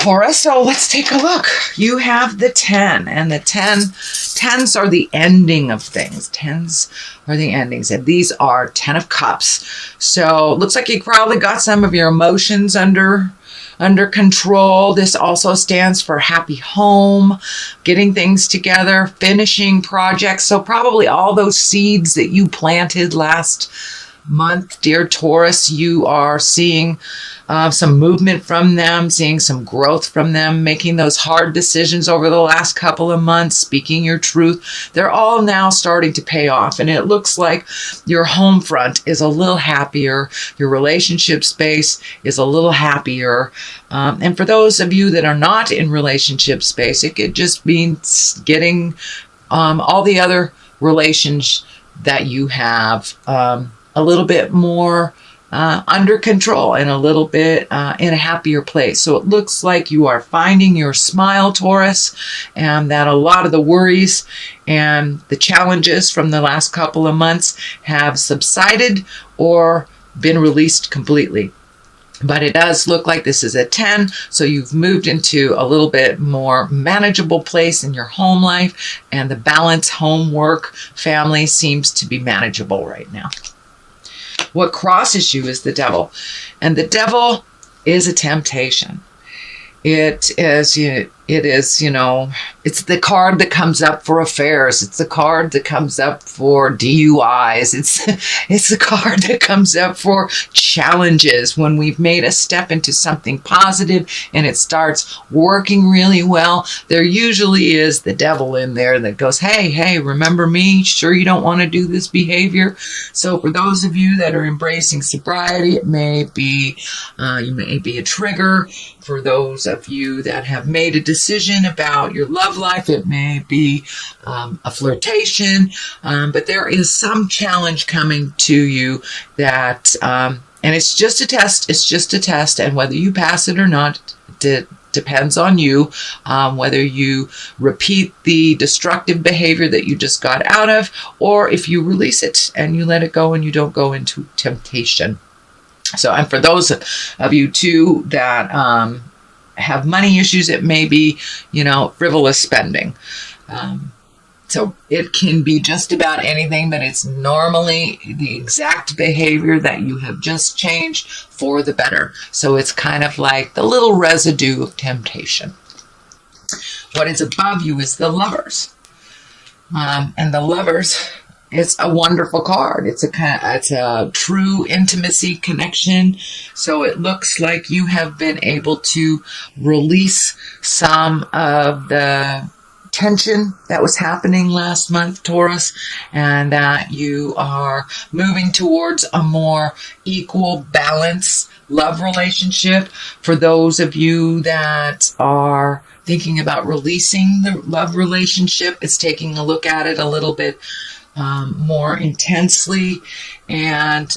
Taurus. So let's take a look. You have the 10, and the 10s are the ending of things. 10s are the endings, and these are 10 of Cups. So it looks like you probably got some of your emotions under control. This also stands for happy home, getting things together, finishing projects. So probably all those seeds that you planted last month, dear Taurus, you are seeing some movement from them, seeing some growth from them, making those hard decisions over the last couple of months, speaking your truth. They're all now starting to pay off. And it looks like your home front is a little happier. Your relationship space is a little happier. And for those of you that are not in relationship space, it could just means getting all the other relations that you have a little bit more under control and a little bit in a happier place. So it looks like you are finding your smile, Taurus, and that a lot of the worries and the challenges from the last couple of months have subsided or been released completely. But it does look like this is a 10, so you've moved into a little bit more manageable place in your home life, and the balance, home, work, family seems to be manageable right now. What crosses you is the devil. And the devil is a temptation. It is, it's the card that comes up for affairs. It's the card that comes up for DUIs. It's the card that comes up for challenges when we've made a step into something positive and it starts working really well. There usually is the devil in there that goes, hey, remember me? Sure you don't want to do this behavior? So for those of you that are embracing sobriety, it may be, you may be a trigger. For those of you that have made a decision about your love life, it may be a flirtation, but there is some challenge coming to you that, and it's just a test. It's just a test, and whether you pass it or not depends on you. Whether you repeat the destructive behavior that you just got out of, or if you release it and you let it go and you don't go into temptation. So, and for those of you too that have money issues, it may be, frivolous spending. So it can be just about anything, but it's normally the exact behavior that you have just changed for the better. So it's kind of like the little residue of temptation. What is above you is the Lovers. And the Lovers, it's a wonderful card. It's a true intimacy connection. So it looks like you have been able to release some of the tension that was happening last month, Taurus, and that you are moving towards a more equal, balanced love relationship. For those of you that are thinking about releasing the love relationship, it's taking a look at it a little bit more intensely, and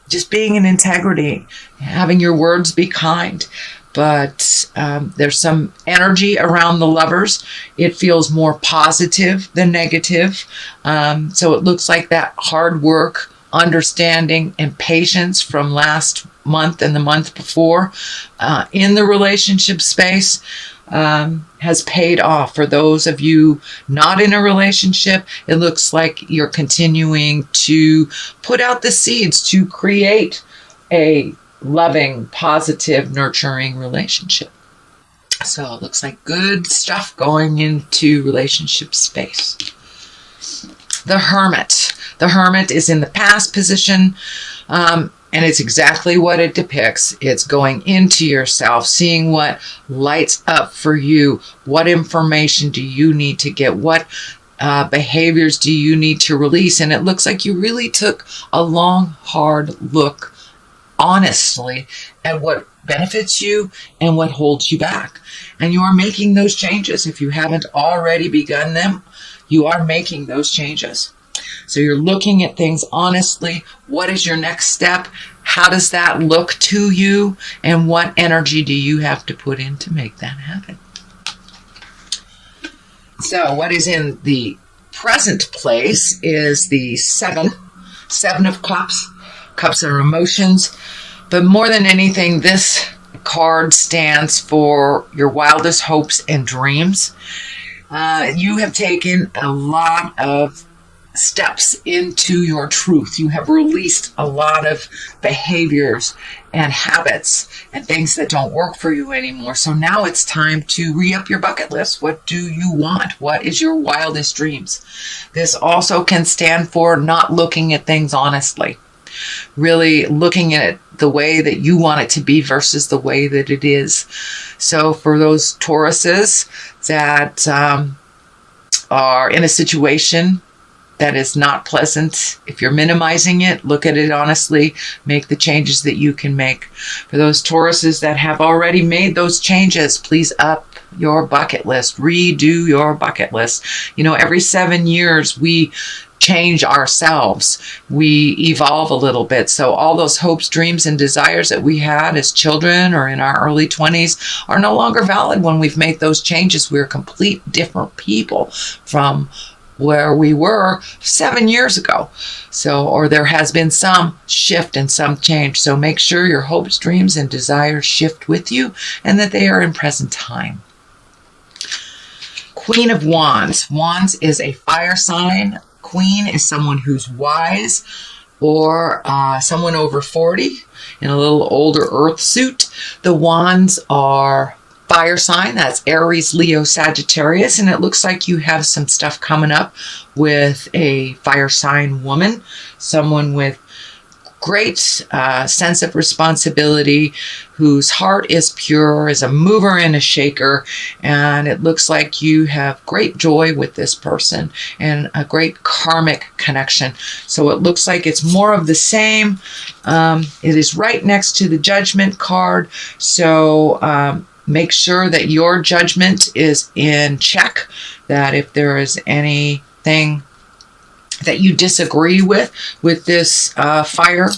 just being in integrity, having your words be kind. But there's some energy around the Lovers. It feels more positive than negative. So it looks like that hard work, understanding, and patience from last month and the month before in the relationship space has paid off. For those of you not in a relationship, it looks like you're continuing to put out the seeds to create a loving, positive, nurturing relationship. So it looks like good stuff going into relationship space. The Hermit. The Hermit is in the past position. And it's exactly what it depicts. It's going into yourself, seeing what lights up for you. What information do you need to get? What behaviors do you need to release? And it looks like you really took a long, hard look, honestly, at what benefits you and what holds you back. And you are making those changes. If you haven't already begun them, you are making those changes. So you're looking at things honestly. What is your next step? How does that look to you? And what energy do you have to put in to make that happen? So what is in the present place is the 7 of Cups. Cups are emotions. But more than anything, this card stands for your wildest hopes and dreams. You have taken a lot of steps into your truth. You have released a lot of behaviors and habits and things that don't work for you anymore. So now it's time to re-up your bucket list. What do you want? What is your wildest dreams? This also can stand for not looking at things honestly. Really looking at it the way that you want it to be versus the way that it is. So for those Tauruses that are in a situation that is not pleasant, if you're minimizing it, look at it honestly, make the changes that you can make. For those Tauruses that have already made those changes, please up your bucket list, redo your bucket list. You know, every 7 years we change ourselves, we evolve a little bit. So all those hopes, dreams, and desires that we had as children or in our early 20s are no longer valid when we've made those changes. We're complete different people from where we were 7 years ago. So, or there has been some shift and some change. So make sure your hopes, dreams, and desires shift with you and that they are in present time. Queen of Wands. Wands is a fire sign. Queen is someone who's wise or someone over 40 in a little older earth suit. The wands are fire sign. That's Aries, Leo, Sagittarius. And it looks like you have some stuff coming up with a fire sign woman, someone with great sense of responsibility, whose heart is pure, is a mover and a shaker, and it looks like you have great joy with this person and a great karmic connection. So it looks like it's more of the same. It is right next to the Judgment card, so make sure that your judgment is in check, that if there is anything that you disagree with this fire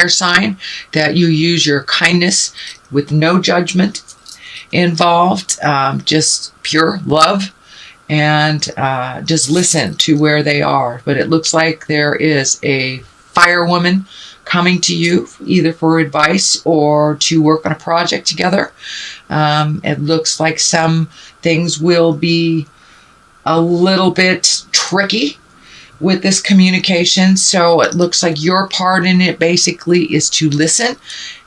sign, that you use your kindness with no judgment involved, just pure love, and just listen to where they are. But it looks like there is a fire woman coming to you either for advice or to work on a project together. It looks like some things will be a little bit tricky with this communication. So it looks like your part in it basically is to listen.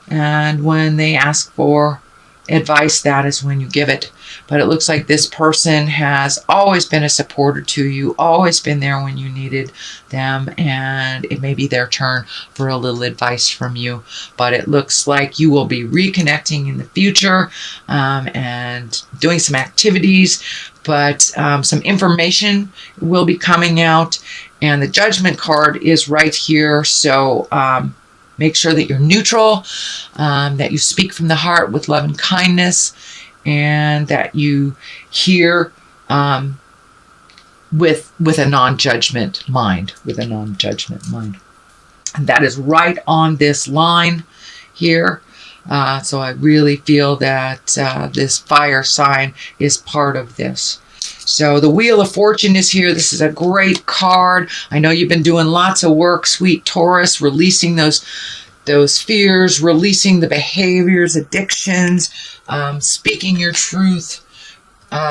And when they ask for advice, that is when you give it. But it looks like this person has always been a supporter to you, always been there when you needed them, and it may be their turn for a little advice from you. But it looks like you will be reconnecting in the future and doing some activities, but some information will be coming out, and the Judgment card is right here. So make sure that you're neutral, that you speak from the heart with love and kindness, and that you hear with a non-judgment mind, And that is right on this line here. So I really feel that this fire sign is part of this. So the Wheel of Fortune is here. This is a great card. I know you've been doing lots of work, sweet Taurus, releasing those fears, releasing the behaviors, addictions, speaking your truth.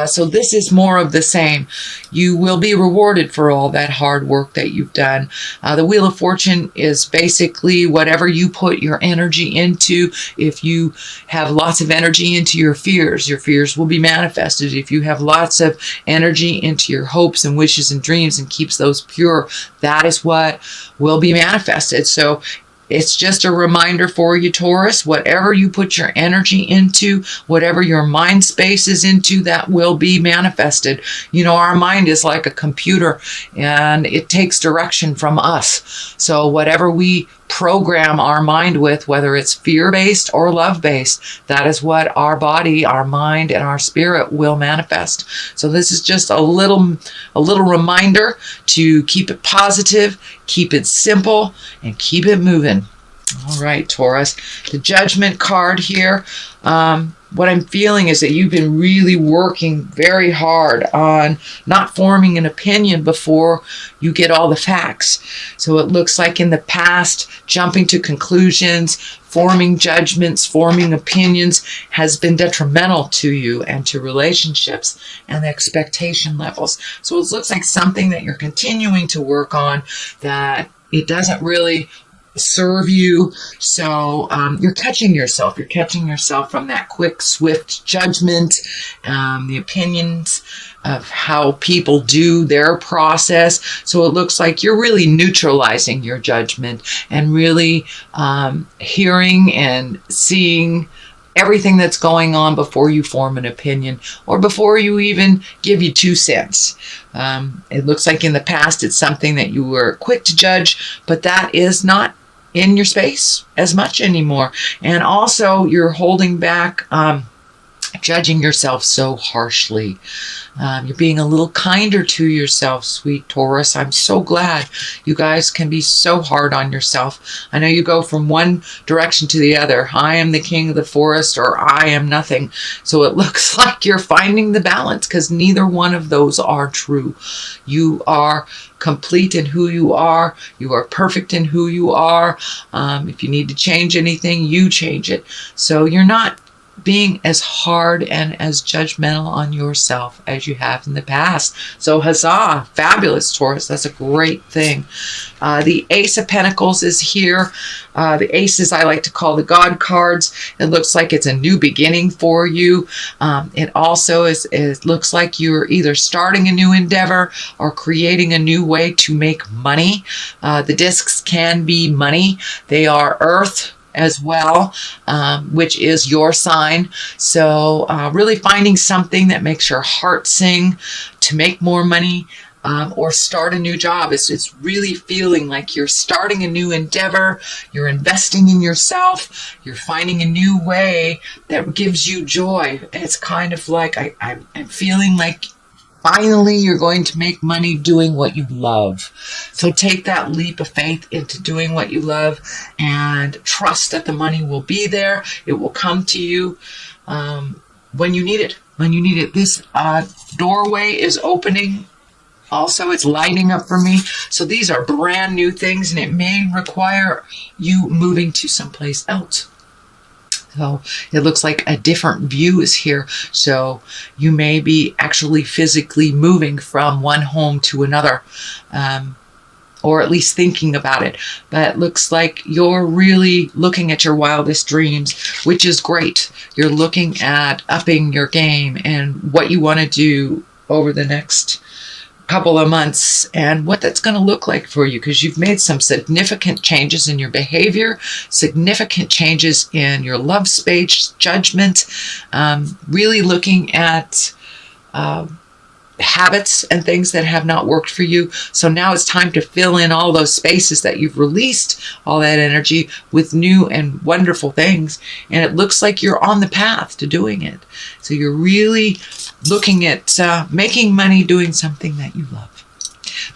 So this is more of the same. You will be rewarded for all that hard work that you've done. The Wheel of Fortune is basically whatever you put your energy into. If you have lots of energy into your fears will be manifested. If you have lots of energy into your hopes and wishes and dreams and keeps those pure, that is what will be manifested. So it's just a reminder for you, Taurus, whatever you put your energy into, whatever your mind space is into, that will be manifested. You know, our mind is like a computer and it takes direction from us. So whatever we program our mind with, whether it's fear-based or love-based, that is what our body, our mind, and our spirit will manifest. So this is just a little reminder to keep it positive, keep it simple, and keep it moving. All right, Taurus. The Judgment card here. What I'm feeling is that you've been really working very hard on not forming an opinion before you get all the facts. So it looks like in the past, jumping to conclusions, forming judgments, forming opinions has been detrimental to you and to relationships and expectation levels. So it looks like something that you're continuing to work on, that it doesn't really serve you. So you're catching yourself. You're catching yourself from that quick, swift judgment, the opinions of how people do their process. So it looks like you're really neutralizing your judgment and really hearing and seeing everything that's going on before you form an opinion or before you even give you 2 cents. It looks like in the past it's something that you were quick to judge, but that is not in your space as much anymore. And also you're holding back judging yourself so harshly. You're being a little kinder to yourself, sweet Taurus. I'm so glad you guys can be so hard on yourself. I know you go from one direction to the other. I am the king of the forest, or I am nothing. So it looks like you're finding the balance, because neither one of those are true. You are complete in who you are. You are perfect in who you are. If you need to change anything, you change it. So you're not being as hard and as judgmental on yourself as you have in the past. So huzzah, fabulous, Taurus. That's a great thing. The Ace of Pentacles is here. The aces I like to call the God cards. It looks like it's a new beginning for you. It also it looks like you're either starting a new endeavor or creating a new way to make money. The discs can be money. They are earth as well, which is your sign. So really finding something that makes your heart sing to make more money, or start a new job. It's really feeling like you're starting a new endeavor, you're investing in yourself, you're finding a new way that gives you joy. It's kind of like I'm feeling like finally you're going to make money doing what you love. So take that leap of faith into doing what you love and trust that the money will be there. It will come to you when you need it. When you need it. This doorway is opening. Also, it's lighting up for me. So these are brand new things, and it may require you moving to someplace else. So it looks like a different view is here. So you may be actually physically moving from one home to another, or at least thinking about it. But it looks like you're really looking at your wildest dreams, which is great. You're looking at upping your game and what you want to do over the next couple of months and what that's going to look like for you, because you've made some significant changes in your behavior, significant changes in your love space, judgment, really looking at habits and things that have not worked for you. So now it's time to fill in all those spaces that you've released all that energy with new and wonderful things. And it looks like you're on the path to doing it. So you're really looking at making money doing something that you love.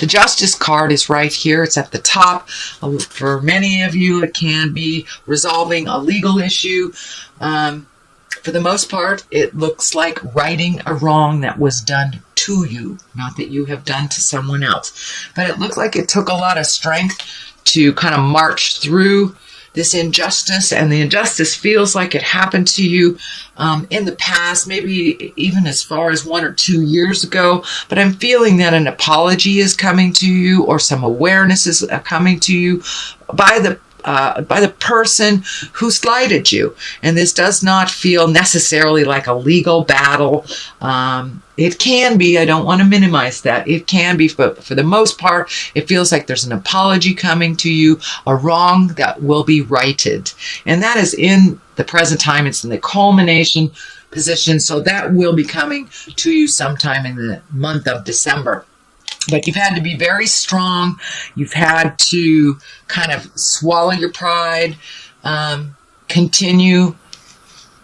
The Justice card is right here. It's at the top. For many of you, it can be resolving a legal issue. For the most part, it looks like righting a wrong that was done to you, not that you have done to someone else. But it looked like it took a lot of strength to kind of march through this injustice, and the injustice feels like it happened to you in the past, maybe even as far as 1 or 2 years ago. But I'm feeling that an apology is coming to you, or some awareness is coming to you by the person who slighted you. And this does not feel necessarily like a legal battle. It can be. I don't want to minimize that. It can be, but for the most part, it feels like there's an apology coming to you, a wrong that will be righted. And that is in the present time. It's in the culmination position. So that will be coming to you sometime in the month of December. But you've had to be very strong. You've had to kind of swallow your pride, continue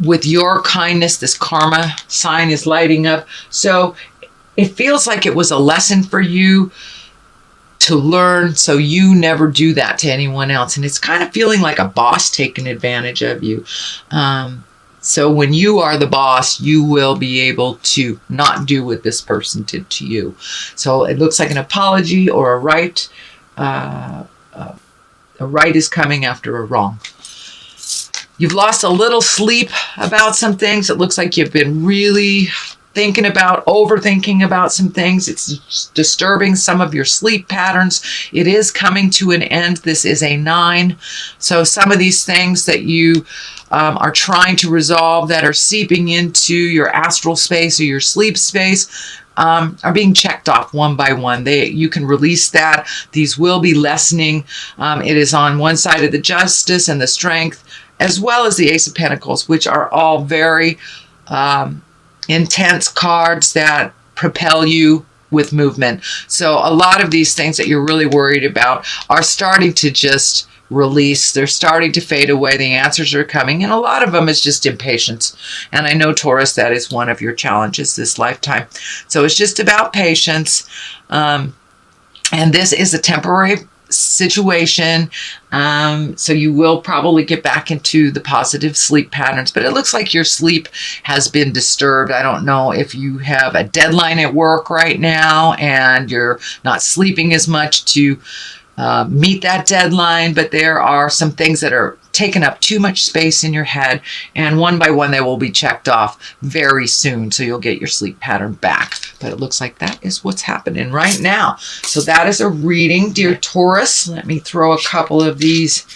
with your kindness. This karma sign is lighting up. So it feels like it was a lesson for you to learn so you never do that to anyone else. And it's kind of feeling like a boss taking advantage of you. So when you are the boss, you will be able to not do what this person did to you. So it looks like an apology or a right. A right is coming after a wrong. You've lost a little sleep about some things. It looks like you've been really overthinking about some things. It's disturbing some of your sleep patterns. It is coming to an end. This is a 9. So some of these things that you are trying to resolve that are seeping into your astral space or your sleep space are being checked off one by one. You can release that. These will be lessening. It is on one side of the Justice and the Strength, as well as the Ace of Pentacles, which are all very intense cards that propel you with movement. So a lot of these things that you're really worried about are starting to just release. They're starting to fade away. The answers are coming, and a lot of them is just impatience. And I know, Taurus, that is one of your challenges this lifetime. So it's just about patience. And this is a temporary situation. So you will probably get back into the positive sleep patterns, but it looks like your sleep has been disturbed. I don't know if you have a deadline at work right now and you're not sleeping as much to meet that deadline, but there are some things that are taking up too much space in your head, and one by one they will be checked off very soon, so you'll get your sleep pattern back. But it looks like that is what's happening right now. So that is a reading, dear Taurus. Let me throw a couple of these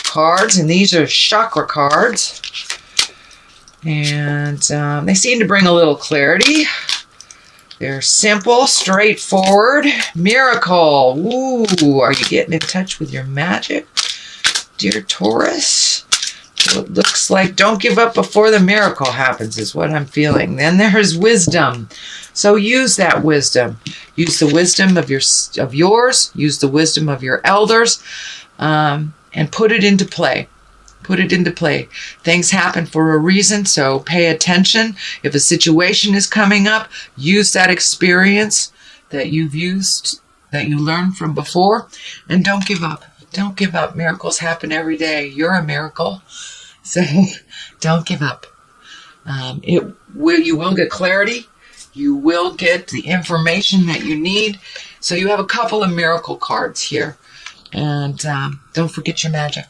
cards, and these are chakra cards, and they seem to bring a little clarity. They're simple, straightforward. Miracle. Ooh, are you getting in touch with your magic, dear Taurus? So it looks like don't give up before the miracle happens is what I'm feeling. Then there's wisdom. So use that wisdom. Use the wisdom of yours. Use the wisdom of your elders, and put it into play. Put it into play. Things happen for a reason, so pay attention. If a situation is coming up, use that experience that you've used, that you learned from before, and don't give up. Don't give up. Miracles happen every day. You're a miracle, so don't give up. You will get clarity. You will get the information that you need. So you have a couple of miracle cards here, and don't forget your magic.